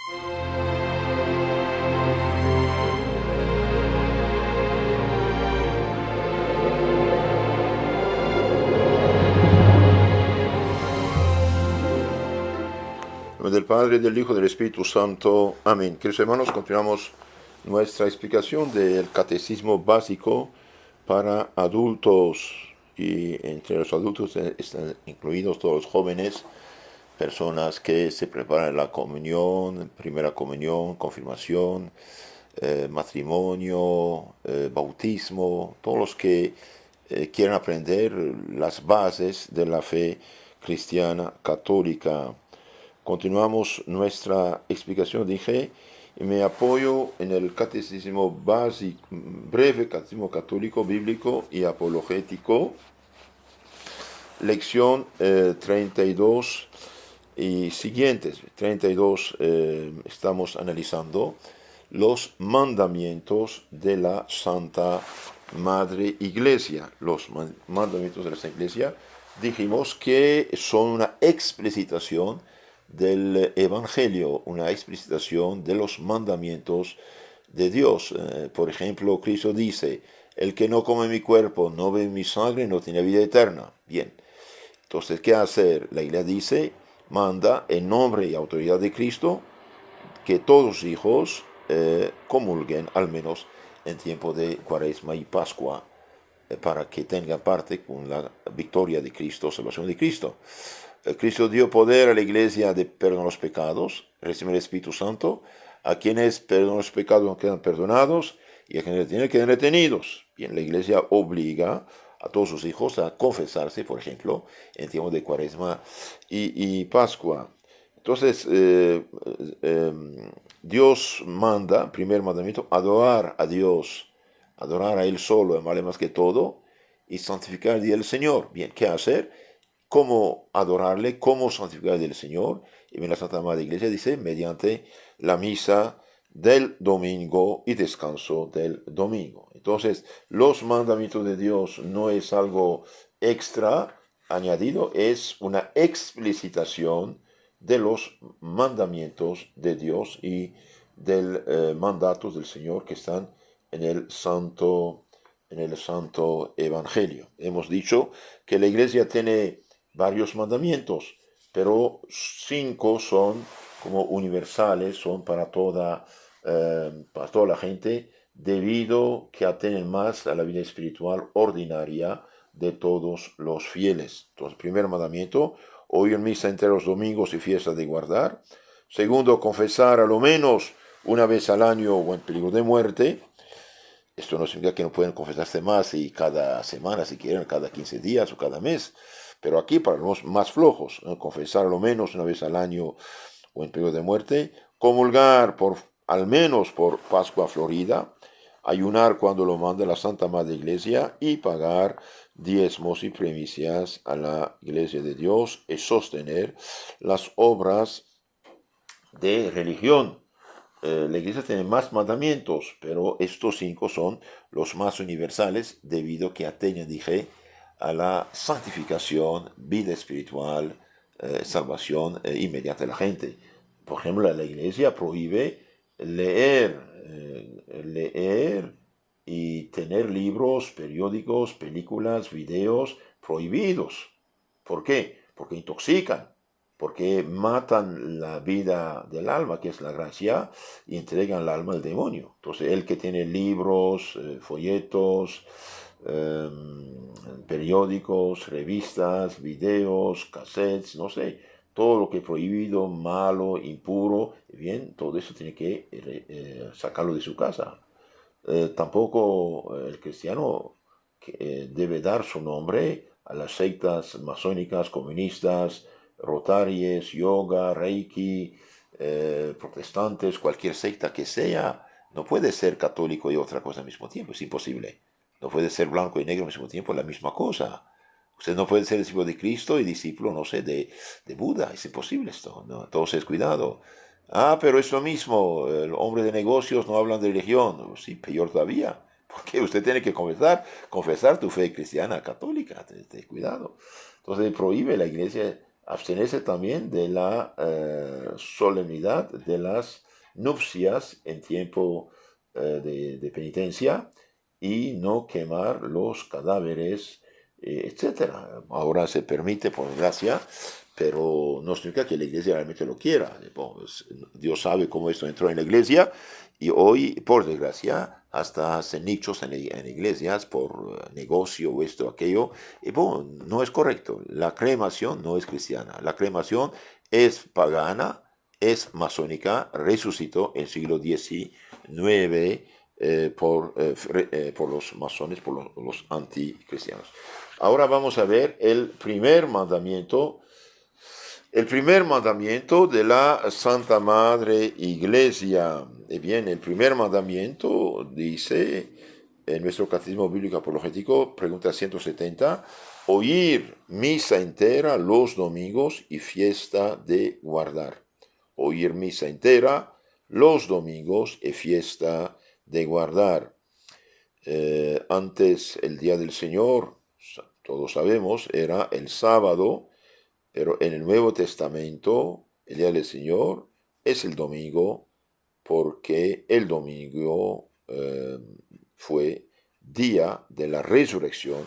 En nombre del Padre, del Hijo y del Espíritu Santo. Amén. Queridos hermanos, continuamos nuestra explicación del catecismo básico para adultos. Y entre los adultos están incluidos todos los jóvenes, personas que se preparan la comunión, primera comunión, confirmación, matrimonio, bautismo, todos los que quieren aprender las bases de la fe cristiana católica. Continuamos nuestra explicación, dije, y me apoyo en el catecismo básico, breve catecismo católico, bíblico y apologético, lección 32 y siguientes. 32 estamos analizando los mandamientos de la Santa Madre Iglesia. Los mandamientos de la Santa Iglesia dijimos que son una explicitación del Evangelio, una explicitación de los mandamientos de Dios. Por ejemplo, Cristo dice, el que no come mi cuerpo, no bebe mi sangre, no tiene vida eterna. Bien, entonces, ¿qué hacer? La Iglesia dice, manda en nombre y autoridad de Cristo que todos los hijos comulguen, al menos en tiempo de Cuaresma y Pascua, para que tengan parte con la victoria de Cristo, salvación de Cristo. Cristo dio poder a la Iglesia de perdonar los pecados, recibir el Espíritu Santo, a quienes perdonan los pecados no quedan perdonados, y a quienes tienen quedan retenidos. Bien, la Iglesia obliga a todos sus hijos a confesarse, por ejemplo, en tiempos de Cuaresma y Pascua. Entonces, Dios manda, primer mandamiento, adorar a Dios, adorar a Él solo, amarle más que todo, y santificar el día del Señor. Bien, ¿qué hacer? ¿Cómo adorarle? ¿Cómo santificar el día del Señor? Y bien, la Santa Madre Iglesia dice, mediante la misa del domingo y descanso del domingo. Entonces, los mandamientos de Dios no es algo extra añadido, es una explicitación de los mandamientos de Dios y del mandatos del Señor que están en el Santo Evangelio. Hemos dicho que la Iglesia tiene varios mandamientos, pero 5 son como universales, son para toda la gente, debido que atienden más a la vida espiritual ordinaria de todos los fieles. Entonces, primer mandamiento, oír misa entre los domingos y fiestas de guardar. Segundo, confesar a lo menos una vez al año o en peligro de muerte. Esto no significa que no pueden confesarse más y cada semana, si quieren, cada 15 días o cada mes. Pero aquí, para los más flojos, ¿no? Confesar a lo menos una vez al año o en peligro de muerte. Comulgar al menos por Pascua Florida. Ayunar cuando lo manda la Santa Madre Iglesia y pagar diezmos y primicias a la Iglesia de Dios y sostener las obras de religión. La Iglesia tiene más mandamientos, pero estos 5 son los más universales debido a que atañen, dije, a la santificación, vida espiritual, salvación inmediata de la gente. Por ejemplo, la Iglesia prohíbe leer y tener libros, periódicos, películas, videos prohibidos. ¿Por qué? Porque intoxican, porque matan la vida del alma, que es la gracia, y entregan el alma al demonio. Entonces, el que tiene libros, folletos, periódicos, revistas, videos, cassettes, no sé, todo lo que es prohibido, malo, impuro, bien, todo eso tiene que sacarlo de su casa. Tampoco el cristiano debe dar su nombre a las sectas masónicas, comunistas, rotarias, yoga, reiki, protestantes, cualquier secta que sea. No puede ser católico y otra cosa al mismo tiempo, es imposible. No puede ser blanco y negro al mismo tiempo, la misma cosa. Usted no puede ser discípulo de Cristo y discípulo, no sé, de Buda. Es imposible esto, ¿no? Entonces, cuidado. Ah, pero es lo mismo. El hombre de negocios no hablan de religión. Sí, peor todavía. Porque usted tiene que confesar tu fe cristiana católica. Cuidado. Entonces, prohíbe la Iglesia abstenerse también de la solemnidad de las nupcias en tiempo de penitencia y no quemar los cadáveres, etcétera. Ahora se permite por gracia, pero no significa que la iglesia realmente lo quiera. Dios sabe cómo esto entró en la iglesia y hoy, por desgracia, hasta hacen nichos en iglesias por negocio o esto o aquello. Y bueno, no es correcto. La cremación no es cristiana. La cremación es pagana, es masónica, resucitó en el siglo XIX por los masones, por los anticristianos. Ahora vamos a ver el primer mandamiento de la Santa Madre Iglesia. Bien, el primer mandamiento dice en nuestro Catecismo Bíblico Apologético, pregunta 170, oír misa entera los domingos y fiesta de guardar. Oír misa entera los domingos y fiesta de guardar. Antes el día del Señor, todos sabemos, era el sábado, pero en el Nuevo Testamento, el día del Señor es el domingo, porque el domingo fue día de la resurrección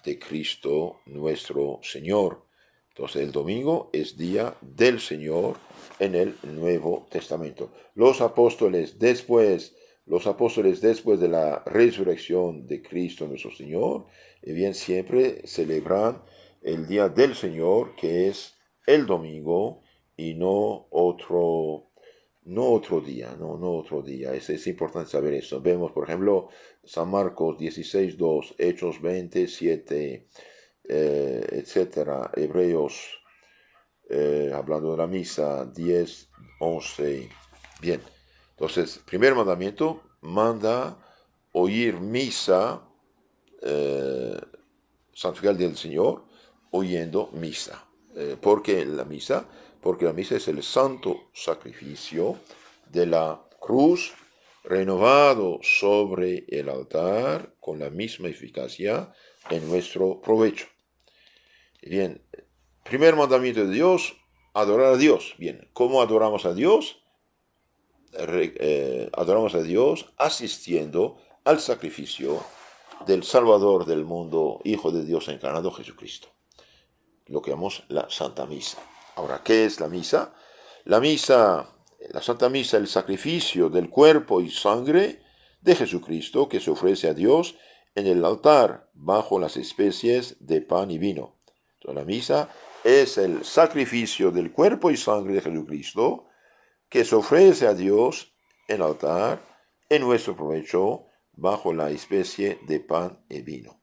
de Cristo nuestro Señor. Entonces el domingo es día del Señor en el Nuevo Testamento. Los apóstoles después de la resurrección de Cristo nuestro Señor, bien siempre celebran el día del Señor, que es el domingo y no otro día, no otro día. Es importante saber eso. Vemos, por ejemplo, San Marcos 16:2, Hechos 27, etcétera, Hebreos, hablando de la misa, 10:11. Bien, entonces, primer mandamiento, manda oír misa, santificar el día del Señor, oyendo misa. Porque la misa es el santo sacrificio de la cruz renovado sobre el altar con la misma eficacia en nuestro provecho. Bien, primer mandamiento de Dios, adorar a Dios. Bien, ¿cómo adoramos a Dios? Adoramos a Dios asistiendo al sacrificio del Salvador del mundo, Hijo de Dios encarnado, Jesucristo. Lo que llamamos la Santa Misa. Ahora, ¿qué es la misa? La Santa Misa, el sacrificio del cuerpo y sangre de Jesucristo que se ofrece a Dios en el altar bajo las especies de pan y vino. Entonces, la misa es el sacrificio del cuerpo y sangre de Jesucristo que se ofrece a Dios en el altar en nuestro provecho bajo la especie de pan y vino.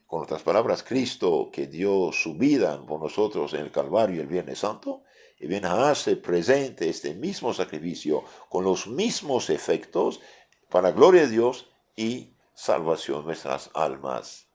Con otras palabras, Cristo que dio su vida por nosotros en el Calvario el Viernes Santo, y bien hace presente este mismo sacrificio con los mismos efectos para gloria de Dios y salvación de nuestras almas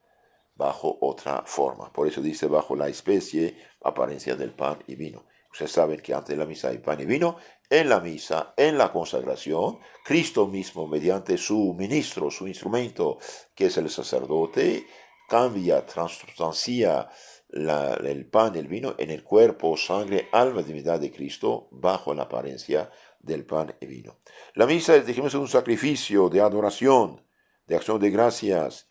bajo otra forma. Por eso dice bajo la especie, apariencia del pan y vino. Ustedes saben que antes de la misa hay pan y vino. En la misa, en la consagración, Cristo mismo, mediante su ministro, su instrumento, que es el sacerdote, cambia, transustancia el pan y el vino en el cuerpo, sangre, alma, divinidad de Cristo, bajo la apariencia del pan y vino. La misa, dijimos, es un sacrificio de adoración, de acción de gracias,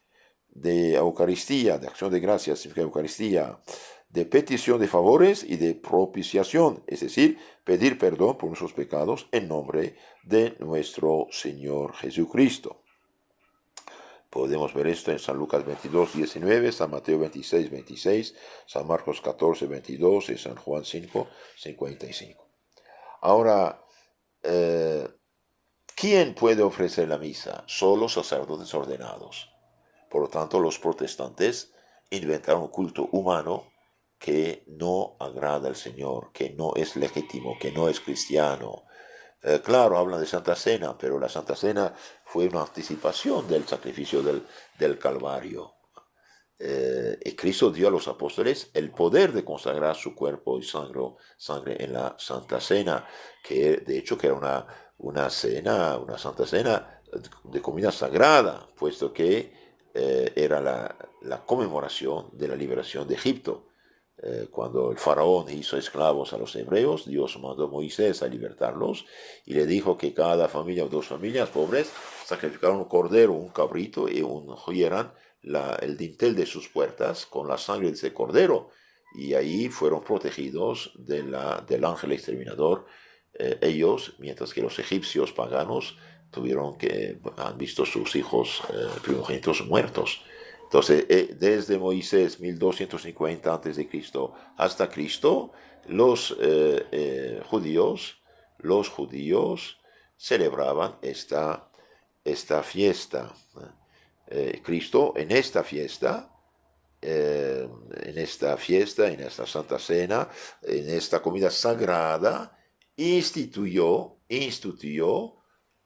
de Eucaristía, de acción de gracias, significa Eucaristía, de petición de favores y de propiciación, es decir, pedir perdón por nuestros pecados en nombre de nuestro Señor Jesucristo. Podemos ver esto en San Lucas 22:19, San Mateo 26:26, San Marcos 14:22 y San Juan 5:55. Ahora, ¿quién puede ofrecer la misa? Solo sacerdotes ordenados. Por lo tanto, los protestantes inventaron un culto humano que no agrada al Señor, que no es legítimo, que no es cristiano. Claro, hablan de Santa Cena, pero la Santa Cena fue una anticipación del sacrificio del Calvario. Y Cristo dio a los apóstoles el poder de consagrar su cuerpo y sangre en la Santa Cena, que de hecho que era una Santa Cena de comida sagrada, puesto que era la conmemoración de la liberación de Egipto. Cuando el faraón hizo esclavos a los hebreos, Dios mandó a Moisés a libertarlos y le dijo que cada familia o dos familias pobres sacrificaron un cordero, un cabrito y ungieran el dintel de sus puertas con la sangre de ese cordero. Y ahí fueron protegidos del ángel exterminador ellos, mientras que los egipcios paganos han visto sus hijos primogénitos muertos. Entonces, desde Moisés 1250 a.C. hasta Cristo, los judíos celebraban esta fiesta. Cristo en esta fiesta, en esta Santa Cena, en esta comida sagrada, instituyó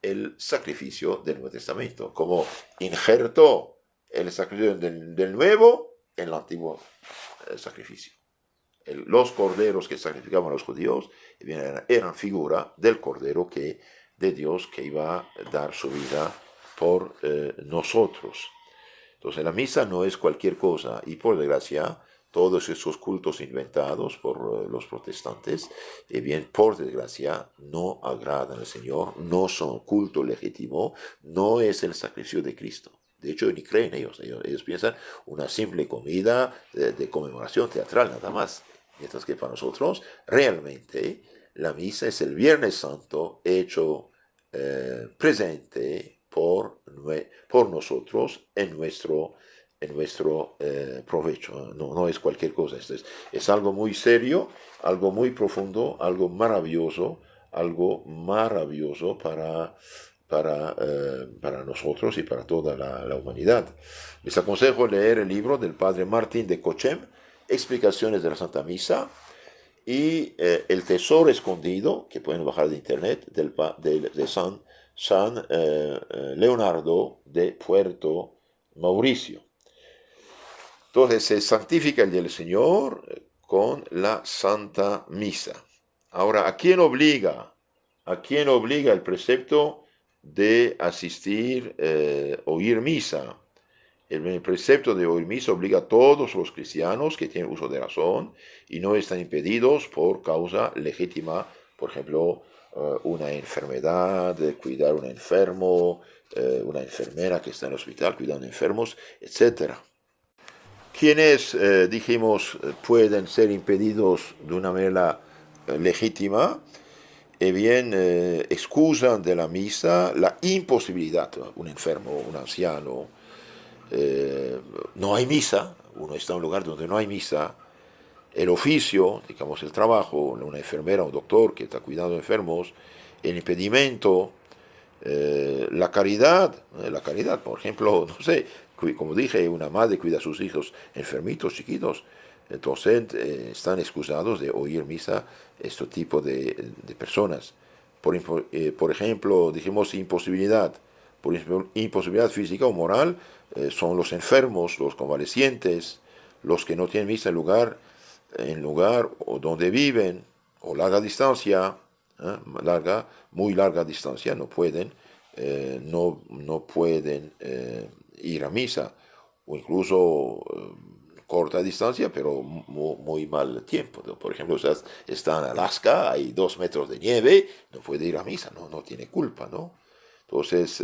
el sacrificio del Nuevo Testamento, como injertó el sacrificio del Nuevo en el antiguo sacrificio. Los corderos que sacrificaban los judíos eran figura del cordero de Dios que iba a dar su vida por nosotros. Entonces la misa no es cualquier cosa y por desgracia todos esos cultos inventados por los protestantes, por desgracia no agradan al Señor, no son culto legítimo, no es el sacrificio de Cristo. De hecho, ni creen ellos piensan una simple comida de conmemoración teatral nada más. Mientras que para nosotros realmente la misa es el Viernes Santo hecho presente por nosotros en nuestro provecho. No es cualquier cosa. Es algo muy serio, algo muy profundo, algo maravilloso para nosotros y para toda la humanidad. Les aconsejo leer el libro del padre Martín de Cochem, Explicaciones de la Santa Misa, y El Tesoro Escondido, que pueden bajar de internet, de San Leonardo de Puerto Mauricio. Entonces se santifica el día del Señor con la Santa Misa. Ahora, ¿a quién obliga el precepto de asistir, oír misa? El precepto de oír misa obliga a todos los cristianos que tienen uso de razón y no están impedidos por causa legítima, por ejemplo, una enfermedad, cuidar a un enfermo, una enfermera que está en el hospital cuidando enfermos, etc. Quienes, pueden ser impedidos de una manera legítima, excusan de la misa la imposibilidad, un enfermo, un anciano, no hay misa, uno está en un lugar donde no hay misa, el oficio, digamos el trabajo, una enfermera, un doctor que está cuidando de enfermos, el impedimento, la caridad, por ejemplo, no sé, como dije, una madre cuida a sus hijos enfermitos, chiquitos, entonces están excusados de oír misa este tipo de personas. Por ejemplo, dijimos imposibilidad. Por imposibilidad física o moral son los enfermos, los convalecientes, los que no tienen misa en lugar o donde viven, o larga distancia, muy larga distancia, no pueden ir a misa, o incluso corta distancia, pero muy mal tiempo. Por ejemplo, está en Alaska, hay 2 metros de nieve, no puede ir a misa, no tiene culpa, ¿no? Entonces,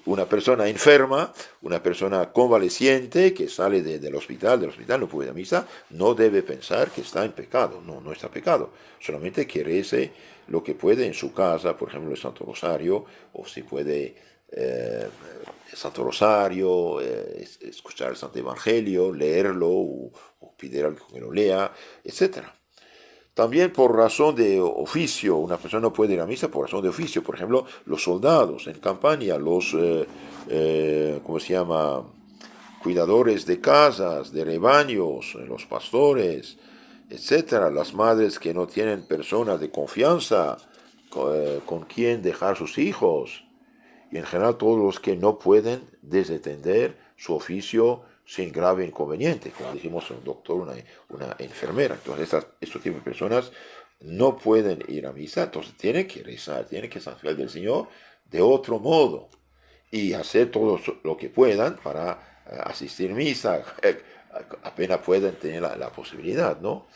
una persona enferma, una persona convaleciente que sale del hospital no puede ir a misa, no debe pensar que está en pecado, no está pecado, solamente que rece lo que puede en su casa, por ejemplo, el Santo Rosario, o si puede el Santo Rosario, escuchar el Santo Evangelio, leerlo, o pedir algo que lo lea, etcétera. También por razón de oficio, una persona no puede ir a misa por razón de oficio. Por ejemplo, los soldados en campaña, los, cuidadores de casas, de rebaños, los pastores, etcétera. Las madres que no tienen personas de confianza con quien dejar sus hijos. Y en general todos los que no pueden desatender su oficio sin grave inconveniente, como dijimos, un doctor, una enfermera. Entonces, estos tipos de personas no pueden ir a misa, entonces tienen que rezar, tienen que santificar del Señor de otro modo y hacer todo lo que puedan para asistir a misa, apenas pueden tener la posibilidad, ¿no?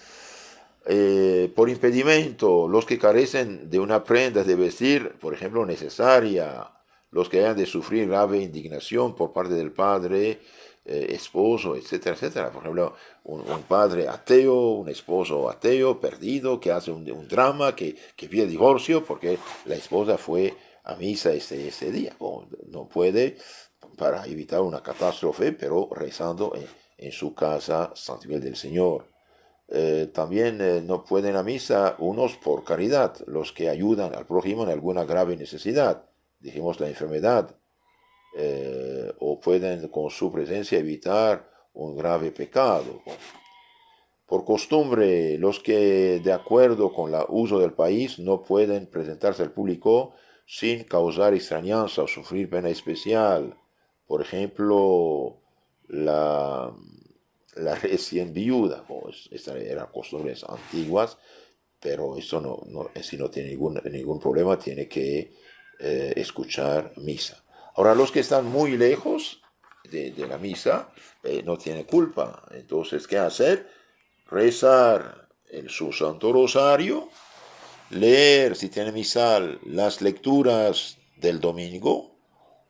Por impedimento, los que carecen de una prenda de vestir, por ejemplo, necesaria, los que hayan de sufrir grave indignación por parte del padre, esposo, etcétera, etcétera. Por ejemplo, un padre ateo, un esposo ateo, perdido, que hace un drama, que pide divorcio porque la esposa fue a misa ese día. Bueno, no puede, para evitar una catástrofe, pero rezando en su casa, Santo Miguel del Señor. También no pueden ir a misa unos por caridad, los que ayudan al prójimo en alguna grave necesidad, dijimos la enfermedad, o pueden con su presencia evitar un grave pecado. Por costumbre, los que de acuerdo con el uso del país no pueden presentarse al público sin causar extrañanza o sufrir pena especial. Por ejemplo, la recién viuda. Estas eran costumbres antiguas, pero eso si no tiene ningún problema, tiene que escuchar misa. Ahora, los que están muy lejos de la misa no tienen culpa. Entonces, ¿qué hacer? Rezar su Santo Rosario, leer, si tiene misal, las lecturas del domingo,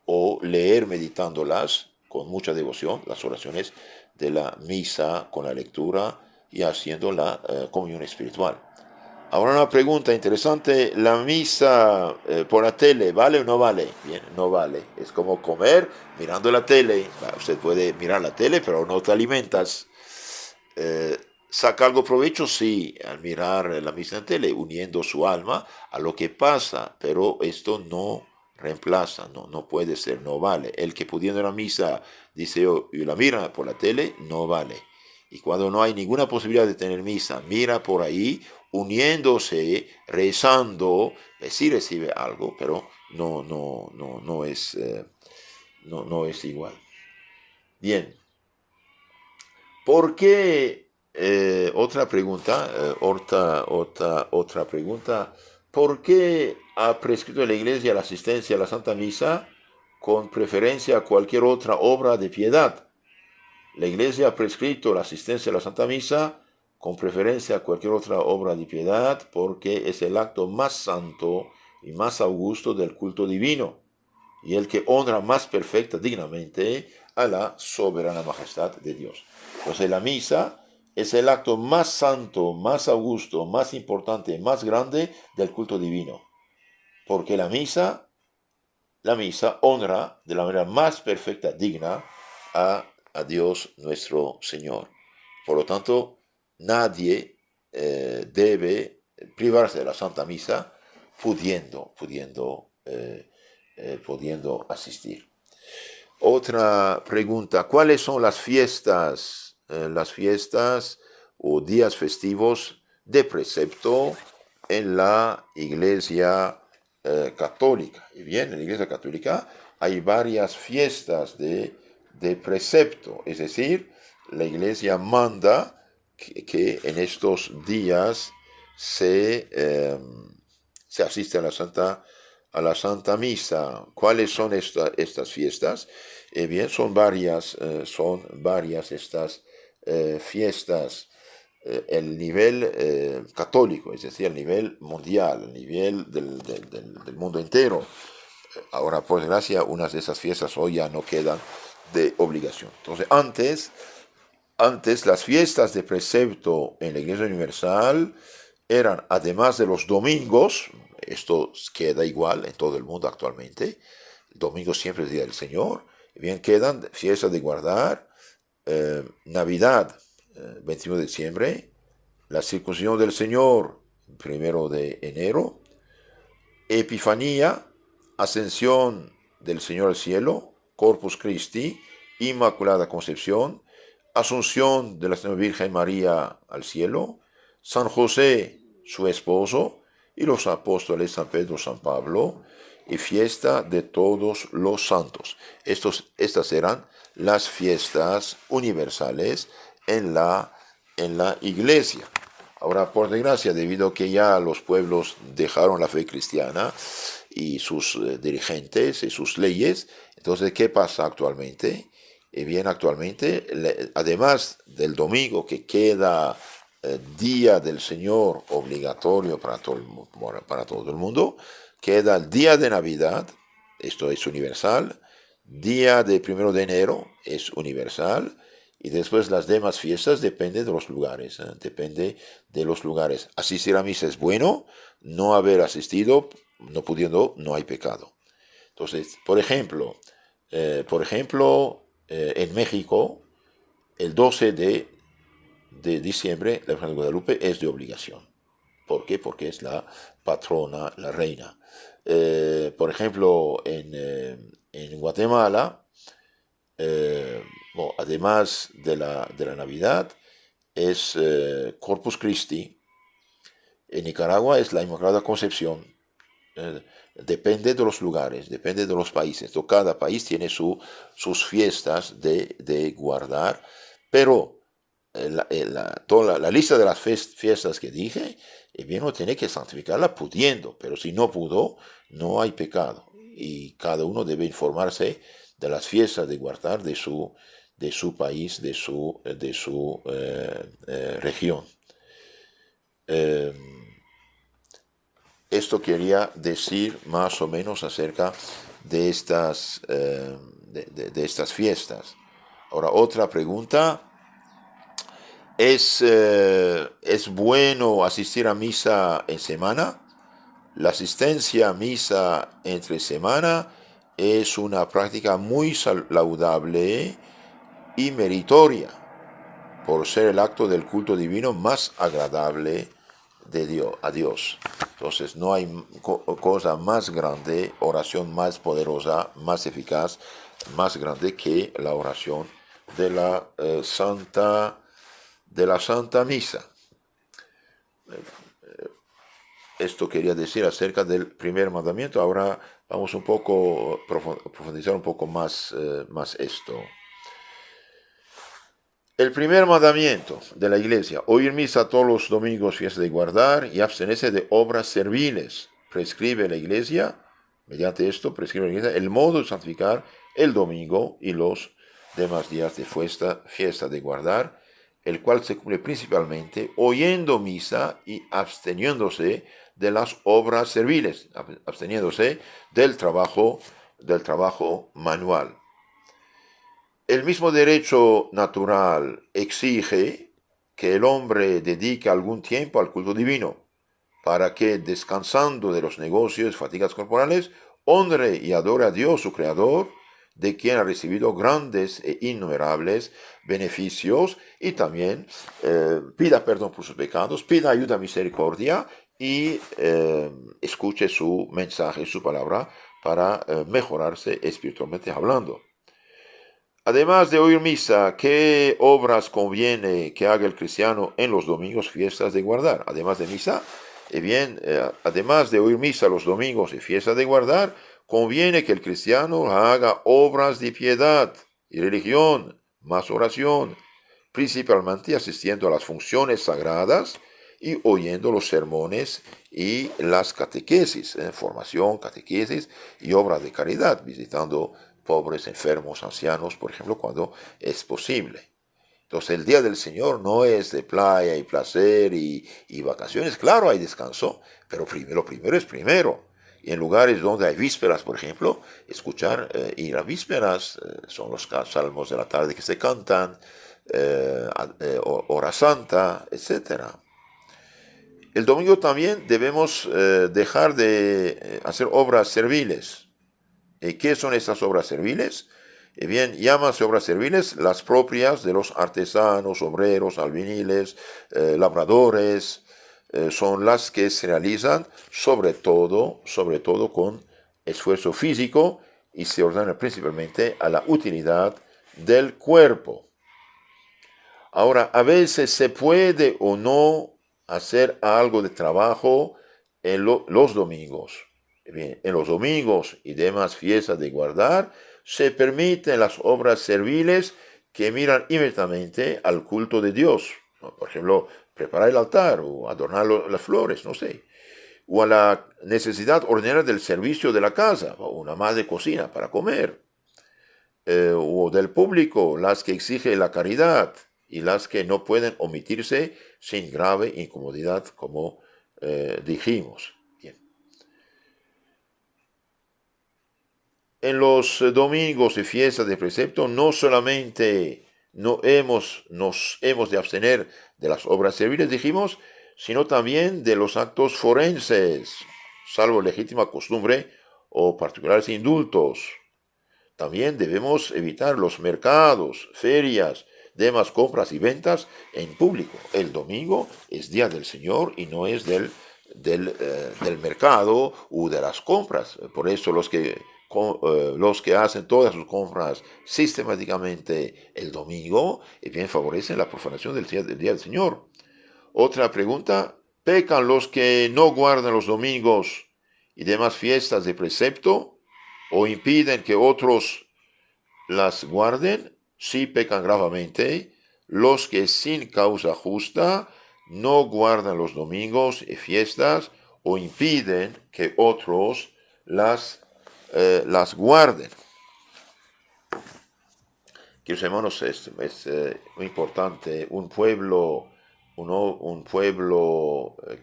o leer meditándolas con mucha devoción, las oraciones de la misa con la lectura y haciendo la comunión espiritual. Ahora una pregunta interesante, ¿la misa por la tele vale o no vale? Bien, no vale. Es como comer mirando la tele. Usted puede mirar la tele, pero no te alimentas. ¿Saca algo provecho? Sí, al mirar la misa en tele, uniendo su alma a lo que pasa, pero esto no reemplaza, no puede ser, no vale. El que pudiendo la misa dice yo, y la mira por la tele, no vale. Y cuando no hay ninguna posibilidad de tener misa, mira por ahí, uniéndose, rezando, sí recibe algo, pero no es igual. Bien. ¿Por qué? Otra pregunta, otra pregunta. ¿Por qué ha prescrito la Iglesia la asistencia a la Santa Misa con preferencia a cualquier otra obra de piedad? La Iglesia ha prescrito la asistencia a la Santa Misa con preferencia a cualquier otra obra de piedad porque es el acto más santo y más augusto del culto divino y el que honra más perfecta, dignamente, a la soberana majestad de Dios. Entonces la misa es el acto más santo, más augusto, más importante, más grande del culto divino. Porque la misa honra de la manera más perfecta, digna, a Dios nuestro Señor. Por lo tanto, nadie debe privarse de la Santa Misa pudiendo asistir. Otra pregunta, ¿cuáles son las fiestas o días festivos de precepto en la Iglesia católica? Y bien, en la Iglesia católica hay varias fiestas de precepto, es decir, la Iglesia manda que en estos días se asiste a la Santa Misa. ¿Cuáles son estas fiestas? Bien, son varias estas fiestas. El nivel católico, es decir, el nivel mundial, el nivel del mundo entero. Ahora, por desgracia, unas de esas fiestas hoy ya no quedan de obligación. Entonces, antes las fiestas de precepto en la Iglesia Universal eran, además de los domingos, esto queda igual en todo el mundo actualmente, el domingo siempre es Día del Señor, bien quedan fiestas de guardar, Navidad, 21 de diciembre, la circuncisión del Señor, 1 de enero, Epifanía, ascensión del Señor al cielo, Corpus Christi, Inmaculada Concepción, Asunción de la Señora Virgen María al cielo, San José, su esposo, y los apóstoles San Pedro, San Pablo, y fiesta de todos los santos. Estas eran las fiestas universales en la iglesia. Ahora, por desgracia, debido a que ya los pueblos dejaron la fe cristiana y sus dirigentes y sus leyes, entonces, ¿qué pasa actualmente? Y bien, actualmente, además del domingo que queda Día del Señor obligatorio para todo el mundo, queda el Día de Navidad, esto es universal, Día de 1 de enero es universal, y después las demás fiestas depende de los lugares, depende de los lugares. Asistir a misa es bueno, no haber asistido, no pudiendo, no hay pecado. Entonces, en México, el 12 de diciembre, la Virgen de Guadalupe es de obligación. ¿Por qué? Porque es la patrona, la reina. Por ejemplo, en Guatemala, además de la Navidad, es Corpus Christi. En Nicaragua es la Inmaculada Concepción. Depende de los lugares, depende de los países. Cada país tiene sus fiestas de guardar, pero toda la lista de las fiestas que dije, bien, uno tiene que santificarla pudiendo, pero si no pudo, no hay pecado. Y cada uno debe informarse de las fiestas de guardar de su país, de su región. Esto quería decir más o menos acerca de estas fiestas. Ahora, otra pregunta. ¿Es bueno asistir a misa en semana? La asistencia a misa entre semana es una práctica muy laudable y meritoria por ser el acto del culto divino más agradable a Dios. Entonces no hay cosa más grande, oración más poderosa, más eficaz, más grande que la oración de la Santa Misa. Esto quería decir acerca del primer mandamiento. Ahora vamos un poco profundizar un poco más esto. El primer mandamiento de la iglesia: oír misa todos los domingos, fiesta de guardar, y abstenerse de obras serviles. Prescribe la iglesia, mediante esto, prescribe la iglesia el modo de santificar el domingo y los demás días de fiesta de guardar, el cual se cumple principalmente oyendo misa y absteniéndose de las obras serviles, absteniéndose del trabajo manual. El mismo derecho natural exige que el hombre dedique algún tiempo al culto divino, para que, descansando de los negocios y fatigas corporales, honre y adore a Dios, su Creador, de quien ha recibido grandes e innumerables beneficios, y también pida perdón por sus pecados, pida ayuda, misericordia, y escuche su mensaje, su palabra, para mejorarse espiritualmente hablando. Además de oír misa, ¿qué obras conviene que haga el cristiano en los domingos, fiestas de guardar? Además de misa, además de oír misa los domingos y fiestas de guardar, conviene que el cristiano haga obras de piedad y religión, más oración, principalmente asistiendo a las funciones sagradas y oyendo los sermones y las catequesis, formación, catequesis y obras de caridad, visitando pobres, enfermos, ancianos, por ejemplo, cuando es posible. Entonces, el día del Señor no es de playa y placer y vacaciones. Claro, hay descanso, pero lo primero es primero. Y en lugares donde hay vísperas, por ejemplo, ir a vísperas, son los salmos de la tarde que se cantan, hora santa, etc. El domingo también debemos dejar de hacer obras serviles. ¿Qué son estas obras serviles? Bien, llámase obras serviles las propias de los artesanos, obreros, albañiles, labradores. Son las que se realizan sobre todo con esfuerzo físico y se ordenan principalmente a la utilidad del cuerpo. Ahora, a veces se puede o no hacer algo de trabajo en los domingos. Bien, en los domingos y demás fiestas de guardar, se permiten las obras serviles que miran inmediatamente al culto de Dios. Por ejemplo, preparar el altar o adornar las flores, no sé. O a la necesidad ordinaria del servicio de la casa, o una más de cocina para comer. o del público, las que exige la caridad y las que no pueden omitirse sin grave incomodidad, como dijimos. Bien. En los domingos y fiestas de precepto no solamente nos hemos de abstener de las obras serviles, dijimos, sino también de los actos forenses, salvo legítima costumbre o particulares indultos. También debemos evitar los mercados, ferias, demás compras y ventas en público. El domingo es día del Señor y no es del mercado u de las compras. Por eso los que hacen todas sus compras sistemáticamente el domingo, bien favorecen la profanación del día del Señor. Otra pregunta, ¿pecan los que no guardan los domingos y demás fiestas de precepto o impiden que otros las guarden? Sí pecan gravemente los que sin causa justa no guardan los domingos y fiestas o impiden que otros las guarden. Queridos hermanos, es muy importante, un pueblo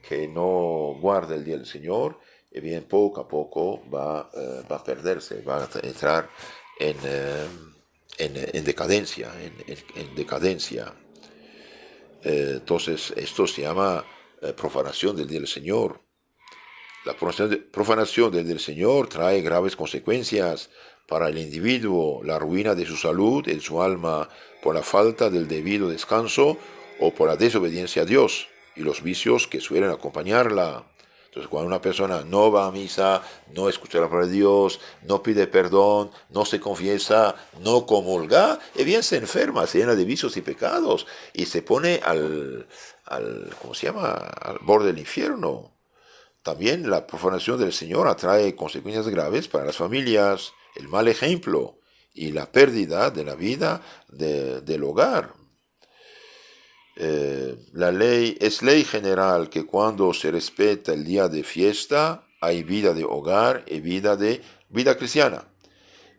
que no guarda el día del Señor, bien poco a poco va a perderse, va a entrar en decadencia, en decadencia. Entonces, esto se llama profanación del día del Señor. La profanación del Señor trae graves consecuencias para el individuo, la ruina de su salud y de su alma por la falta del debido descanso o por la desobediencia a Dios y los vicios que suelen acompañarla. Entonces, cuando una persona no va a misa, no escucha la palabra de Dios, no pide perdón, no se confiesa, no comulga, bien se enferma, se llena de vicios y pecados y se pone ¿cómo se llama?, al borde del infierno. También la profanación del Señor atrae consecuencias graves para las familias, el mal ejemplo y la pérdida de la vida del hogar. La ley es ley general que cuando se respeta el día de fiesta hay vida de hogar y vida cristiana.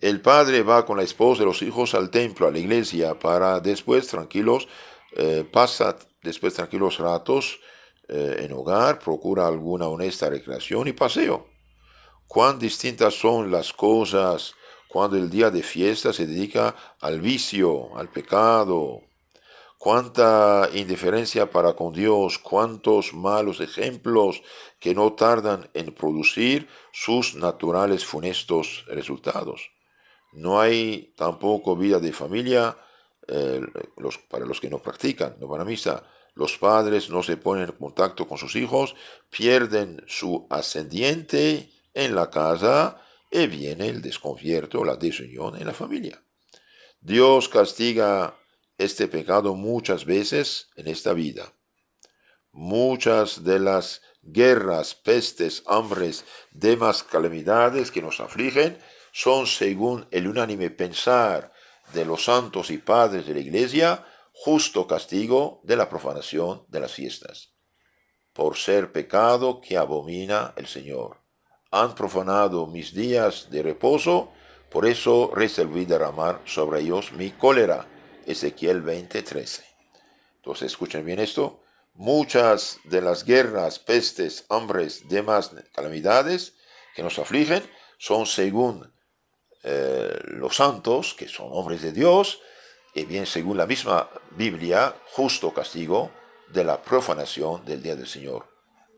El padre va con la esposa y los hijos al templo, a la iglesia, para después después tranquilos ratos en hogar, procura alguna honesta recreación y paseo. Cuán distintas son las cosas cuando el día de fiesta se dedica al vicio, al pecado. Cuánta indiferencia para con Dios, cuántos malos ejemplos que no tardan en producir sus naturales funestos resultados. No hay tampoco vida de familia para los que no practican, no van a misa. Los padres no se ponen en contacto con sus hijos, pierden su ascendiente en la casa y viene el desconcierto, la desunión en la familia. Dios castiga este pecado muchas veces en esta vida. Muchas de las guerras, pestes, hambres, demás calamidades que nos afligen son, según el unánime pensar de los santos y padres de la Iglesia, justo castigo de la profanación de las fiestas, por ser pecado que abomina el Señor. Han profanado mis días de reposo, por eso resolví derramar sobre ellos mi cólera. Ezequiel 20:13. Entonces, escuchen bien esto. Muchas de las guerras, pestes, hambres, demás calamidades que nos afligen son según los santos, que son hombres de Dios, y bien según la misma Biblia, justo castigo de la profanación del día del Señor.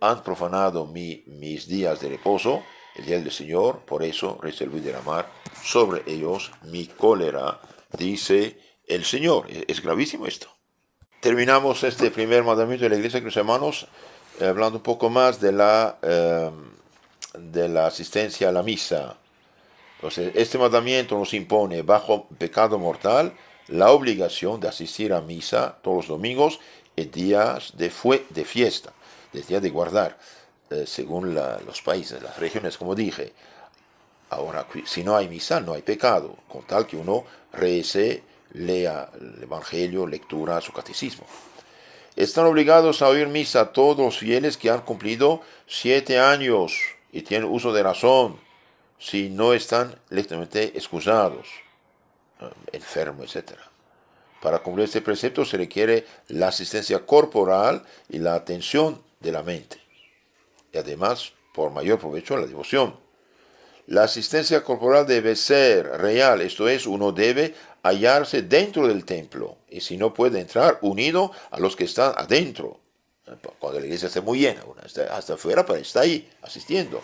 Han profanado mis días de reposo, el día del Señor, por eso resolví derramar sobre ellos mi cólera, dice el Señor. Es gravísimo esto. Terminamos este primer mandamiento de la iglesia, queridos hermanos, hablando un poco más de la asistencia a la misa. Entonces, este mandamiento nos impone, bajo pecado mortal, la obligación de asistir a misa todos los domingos en días de fiesta, de días de guardar, según los países, las regiones, como dije. Ahora, si no hay misa, no hay pecado, con tal que uno rece, lea el Evangelio, lectura, su catecismo. Están obligados a oír misa todos los fieles que han cumplido 7 años y tienen uso de razón, si no están legítimamente excusados. enfermo, etc. Para cumplir este precepto se requiere la asistencia corporal y la atención de la mente. Y además, por mayor provecho, la devoción. La asistencia corporal debe ser real, esto es, uno debe hallarse dentro del templo y si no puede entrar unido a los que están adentro. Cuando la iglesia esté muy llena, uno está hasta afuera, pero está ahí asistiendo.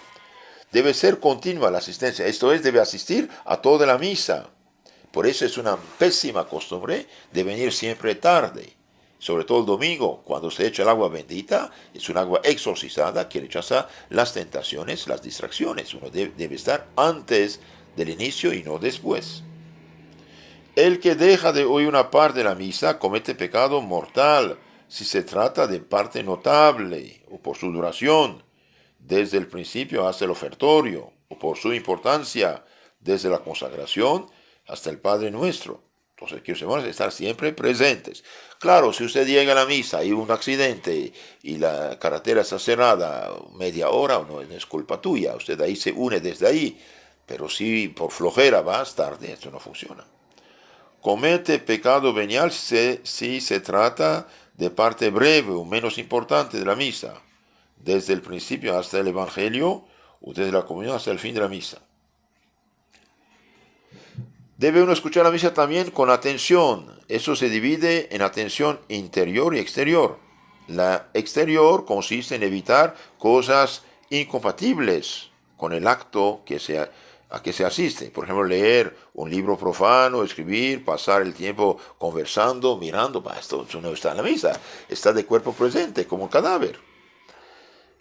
Debe ser continua la asistencia, esto es, debe asistir a toda la misa. Por eso es una pésima costumbre de venir siempre tarde. Sobre todo el domingo, cuando se echa el agua bendita, es un agua exorcizada que rechaza las tentaciones, las distracciones. Uno debe estar antes del inicio y no después. El que deja de oír una parte de la misa comete pecado mortal si se trata de parte notable o por su duración, desde el principio hasta el ofertorio, o por su importancia, desde la consagración hasta el Padre Nuestro. Entonces, quiero estar siempre presentes. Claro, si usted llega a la misa y un accidente y la carretera está cerrada media hora, no es culpa tuya. Usted ahí se une desde ahí. Pero si por flojera vas tarde, esto no funciona. Comete pecado venial si se trata de parte breve o menos importante de la misa, desde el principio hasta el Evangelio o desde la comunión hasta el fin de la misa. Debe uno escuchar la misa también con atención. Eso se divide en atención interior y exterior. La exterior consiste en evitar cosas incompatibles con el acto a que se asiste. Por ejemplo, leer un libro profano, escribir, pasar el tiempo conversando, mirando. Esto no está en la misa. Está de cuerpo presente, como un cadáver.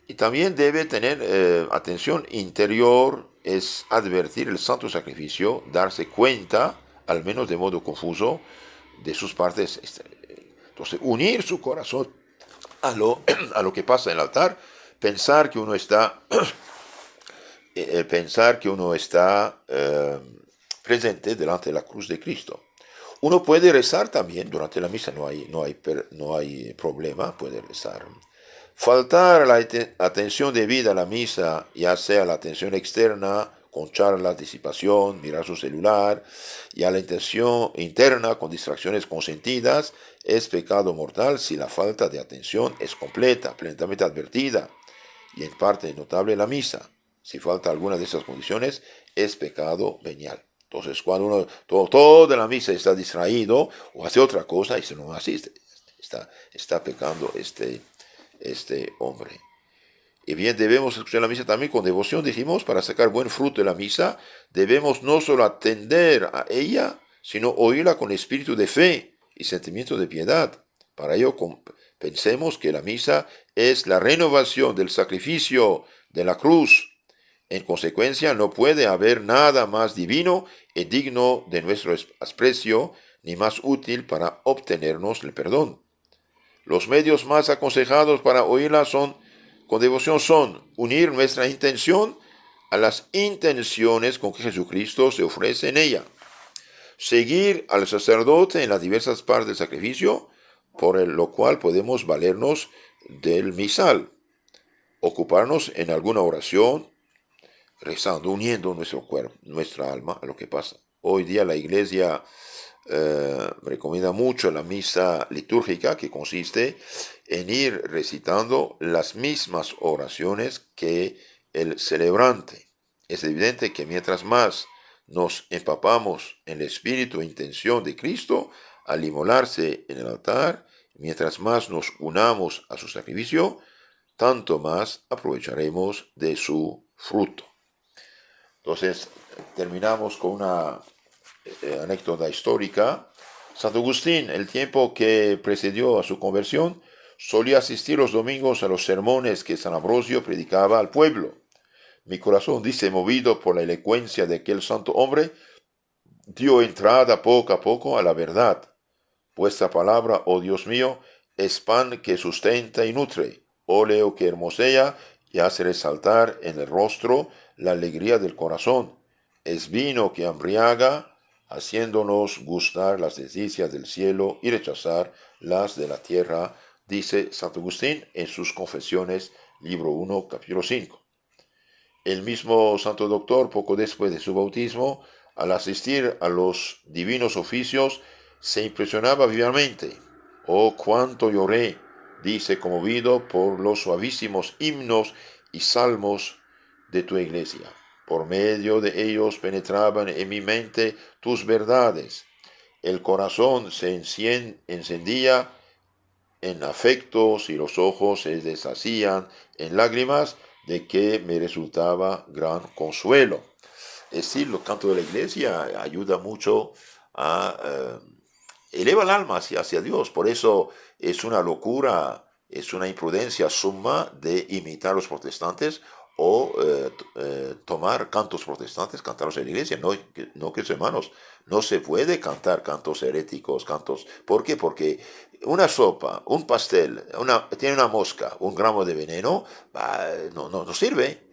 Y también debe tener atención interior, es advertir el santo sacrificio, darse cuenta, al menos de modo confuso, de sus partes. Entonces, unir su corazón a lo que pasa en el altar, pensar que uno está, presente delante de la cruz de Cristo. Uno puede rezar también durante la misa, no hay problema, puede rezar. Faltar la atención debida a la misa, ya sea la atención externa, con charlas, disipación, mirar su celular, y a la atención interna, con distracciones consentidas, es pecado mortal si la falta de atención es completa, plenamente advertida, y en parte notable la misa. Si falta alguna de esas condiciones, es pecado venial. Entonces, cuando uno toda la misa está distraído o hace otra cosa y se no asiste, está pecando este hombre. Y bien, debemos escuchar la misa también con devoción, dijimos, para sacar buen fruto de la misa. Debemos no solo atender a ella, sino oírla con espíritu de fe y sentimiento de piedad. Para ello, pensemos que la misa es la renovación del sacrificio de la cruz. En consecuencia, no puede haber nada más divino y digno de nuestro aprecio, ni más útil para obtenernos el perdón. Los medios más aconsejados para oírla con devoción son unir nuestra intención a las intenciones con que Jesucristo se ofrece en ella. Seguir al sacerdote en las diversas partes del sacrificio, por lo cual podemos valernos del misal. Ocuparnos en alguna oración, rezando, uniendo nuestro cuerpo, nuestra alma a lo que pasa. Hoy día la iglesia recomienda mucho la misa litúrgica, que consiste en ir recitando las mismas oraciones que el celebrante. Es evidente que mientras más nos empapamos en el espíritu e intención de Cristo al inmolarse en el altar, mientras más nos unamos a su sacrificio, tanto más aprovecharemos de su fruto. Entonces, terminamos con una anécdota histórica. Santo Agustín, el tiempo que precedió a su conversión, solía asistir los domingos a los sermones que San Ambrosio predicaba al pueblo. Mi corazón, dice, movido por la elocuencia de aquel santo hombre, dio entrada poco a poco a la verdad. Vuestra palabra, oh Dios mío, es pan que sustenta y nutre, óleo que hermosea y hace resaltar en el rostro la alegría del corazón. Es vino que embriaga, haciéndonos gustar las delicias del cielo y rechazar las de la tierra, dice Santo Agustín en sus Confesiones, libro 1, capítulo 5. El mismo Santo Doctor, poco después de su bautismo, al asistir a los divinos oficios, se impresionaba vivamente. Oh, cuánto lloré, dice, conmovido por los suavísimos himnos y salmos de tu iglesia. Por medio de ellos penetraban en mi mente tus verdades. El corazón se encendía en afectos y los ojos se deshacían en lágrimas de que me resultaba gran consuelo. Es decir, los cantos de la iglesia ayuda mucho a eleva el alma hacia Dios. Por eso es una locura, es una imprudencia suma de imitar a los protestantes o tomar cantos protestantes, cantarlos en la iglesia. No, que hermanos, no se puede cantar cantos heréticos, cantos. ¿Por qué? Porque una sopa, un pastel, tiene una mosca, un gramo de veneno, no sirve.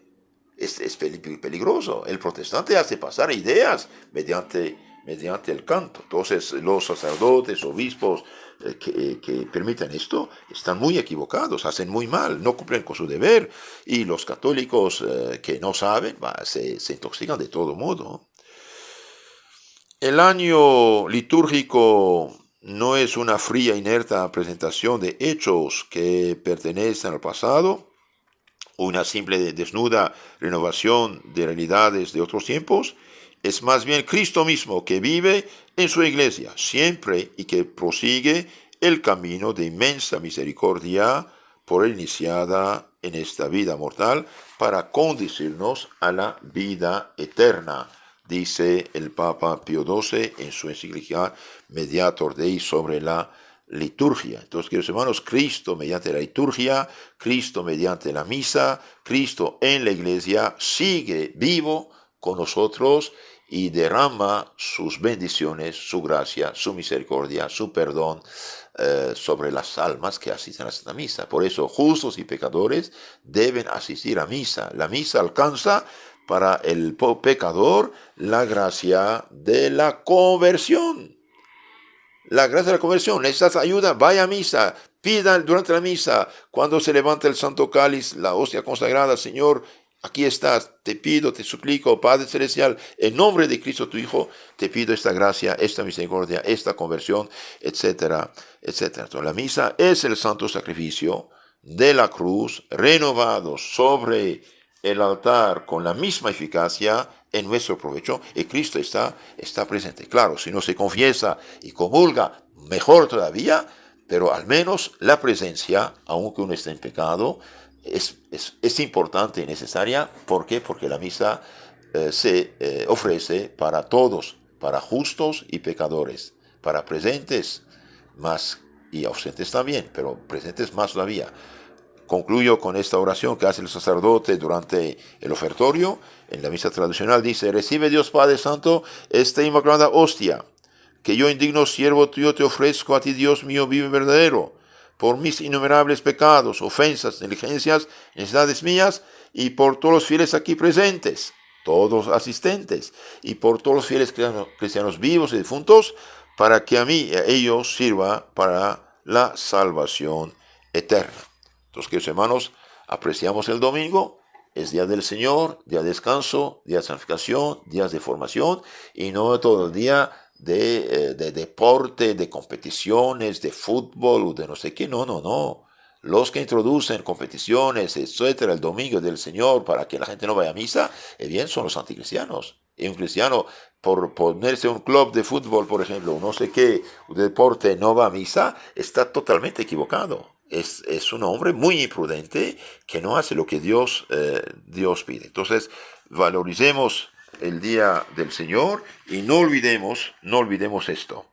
Es peligroso. El protestante hace pasar ideas mediante el canto. Entonces los sacerdotes, obispos que permiten esto están muy equivocados, hacen muy mal, no cumplen con su deber. Y los católicos que no saben se intoxican de todo modo. El año litúrgico no es una fría, inerta presentación de hechos que pertenecen al pasado, una simple desnuda renovación de realidades de otros tiempos, es más bien Cristo mismo que vive en su iglesia siempre y que prosigue el camino de inmensa misericordia por él iniciada en esta vida mortal para conducirnos a la vida eterna, dice el Papa Pío XII en su encíclica Mediator Dei sobre la liturgia. Entonces, queridos hermanos, Cristo mediante la liturgia, Cristo mediante la misa, Cristo en la iglesia sigue vivo con nosotros y derrama sus bendiciones, su gracia, su misericordia, su perdón sobre las almas que asisten a esta misa. Por eso, justos y pecadores deben asistir a misa. La misa alcanza para el pecador la gracia de la conversión. La gracia de la conversión, necesitas ayuda, vaya a misa, pida durante la misa, cuando se levanta el santo cáliz, la hostia consagrada, Señor, aquí estás, te pido, te suplico, Padre Celestial, en nombre de Cristo tu Hijo, te pido esta gracia, esta misericordia, esta conversión, etcétera, etcétera. Entonces, la misa es el santo sacrificio de la cruz, renovado sobre el altar con la misma eficacia en nuestro provecho, y Cristo está presente. Claro, si no se confiesa y comulga, mejor todavía, pero al menos la presencia, aunque uno esté en pecado, es importante y necesaria. ¿Por qué? Porque la misa se ofrece para todos, para justos y pecadores, para presentes más y ausentes también, pero presentes más todavía. Concluyo con esta oración que hace el sacerdote durante el ofertorio. En la misa tradicional dice: recibe, Dios Padre Santo, esta inmaculada hostia, que yo, indigno siervo tuyo, te ofrezco a ti, Dios mío vivo y verdadero, por mis innumerables pecados, ofensas, negligencias, necesidades mías, y por todos los fieles aquí presentes, todos asistentes, y por todos los fieles cristianos vivos y difuntos, para que a mí y a ellos sirva para la salvación eterna. Entonces, queridos hermanos, apreciamos el domingo, es día del Señor, día de descanso, día de santificación, días de formación, y no todo el día de deporte, de competiciones, de fútbol, de no sé qué. No. Los que introducen competiciones, etcétera, el domingo del Señor para que la gente no vaya a misa, bien, son los anticristianos. Y un cristiano, por ponerse un club de fútbol, por ejemplo, no sé qué, un deporte, no va a misa, está totalmente equivocado. Es un hombre muy imprudente que no hace lo que Dios pide. Entonces, valoricemos el día del Señor y no olvidemos esto.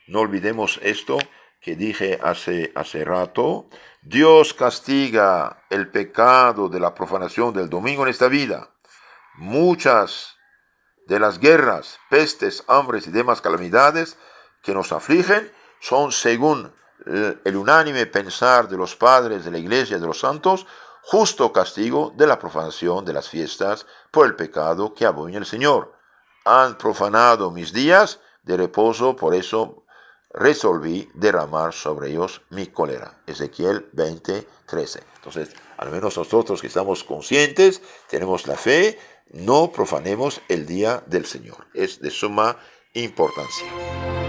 No olvidemos esto que dije hace rato. Dios castiga el pecado de la profanación del domingo en esta vida. Muchas de las guerras, pestes, hambres y demás calamidades que nos afligen son, según el unánime pensar de los padres de la Iglesia y de los santos, justo castigo de la profanación de las fiestas por el pecado que abomina el Señor. Han profanado mis días de reposo, por eso resolví derramar sobre ellos mi cólera. Ezequiel 20:13. Entonces, al menos nosotros que estamos conscientes, tenemos la fe, no profanemos el día del Señor. Es de suma importancia.